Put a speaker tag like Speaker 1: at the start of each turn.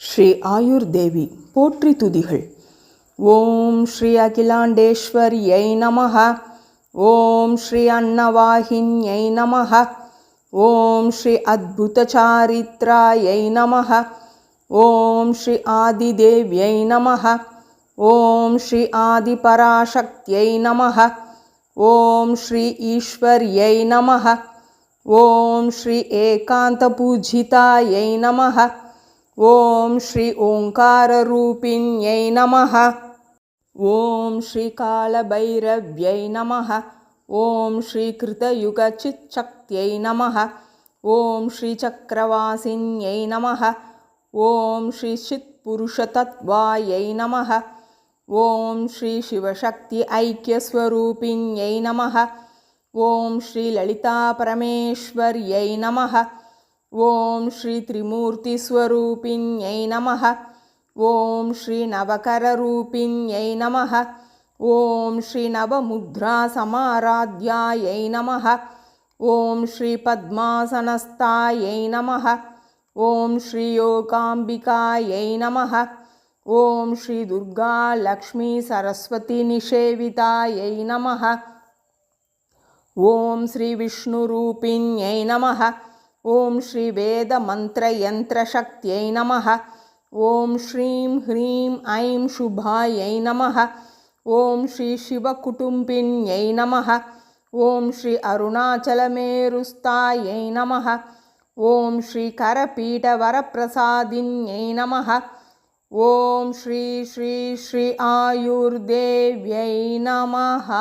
Speaker 1: ஸ்ரீ ஆயுர் தேவி போற்றி துதிகள். ஓம் ஸ்ரீ அகிலாண்டேஸ்வரியை நமஹ. ஓம் ஸ்ரீ அன்னவாஹின்யை நமஹ. ஓம் ஸ்ரீ அத்புதசாரித்ராயை நமஹ. ஓம் ஸ்ரீ ஆதிதேவ்யை நமஹ. ஓம் ஸ்ரீ ஆதிபராசக்தியை நமஹ. ஓம் ஸ்ரீ ஈஸ்வர்யை நமஹ. ஓம் ஸ்ரீ ஏகாந்தபூஜிதாயை நமஹ. ஓம் ஸ்ரீ ஓங்காரரூபிண்யை நமஹ. ஓம் ஸ்ரீ காலபைரவ்யை நமஹ. ஓம் ஸ்ரீ கிருதயுகசித்சக்தியை நமஹ. ஓம் ஸ்ரீ சக்கரவாசின்யை நமஹ. ஓம் ஸ்ரீ சித்புருஷதத்வாயை நமஹ. ஓம் ஸ்ரீ சிவசக்தி ஐக்கியஸ்வரூபிண்யை நமஹ. ஓம் ஸ்ரீ லலிதா பரமேஸ்வர்யை நமஹ. ஓம் ஸ்ரீ திரிமூர்த்திஸ்வரூபிண்யை நமஹ. ஓம் ஸ்ரீ நவகரரூபிண்யை நமஹ. ஓம் ஸ்ரீ நவமுத்ரா சமாராத்யாயை நமஹ. ஓம் ஸ்ரீ பத்மாசனஸ்தாயை நமஹ. ஓம் ஸ்ரீ யோகாம்பிகாயை நமஹ. ஓம் ஸ்ரீ துர்கா லக்ஷ்மி சரஸ்வதி நிஷேவிதாயை நமஹ. ஓம் ஸ்ரீ விஷ்ணுரூபிண்யை நமஹ. ஓம் ஸ்ரீ வேத மந்திர யந்திர சக்தியை நமஹ. ஓம் ஸ்ரீம் ஹ்ரீம் ஐம் சுபாயை நமஹ. ஓம் ஸ்ரீ சிவகுடும்பின்யை நமஹ. ஓம் ஸ்ரீ அருணாச்சலமேருஸ்தாயை நமஹ. ஓம் ஸ்ரீ கரபீடவரப்பிரசாதின்யை நமஹ. ஓம் ஸ்ரீ ஸ்ரீ ஸ்ரீ ஆயுர்தேவ்யை நமஹ.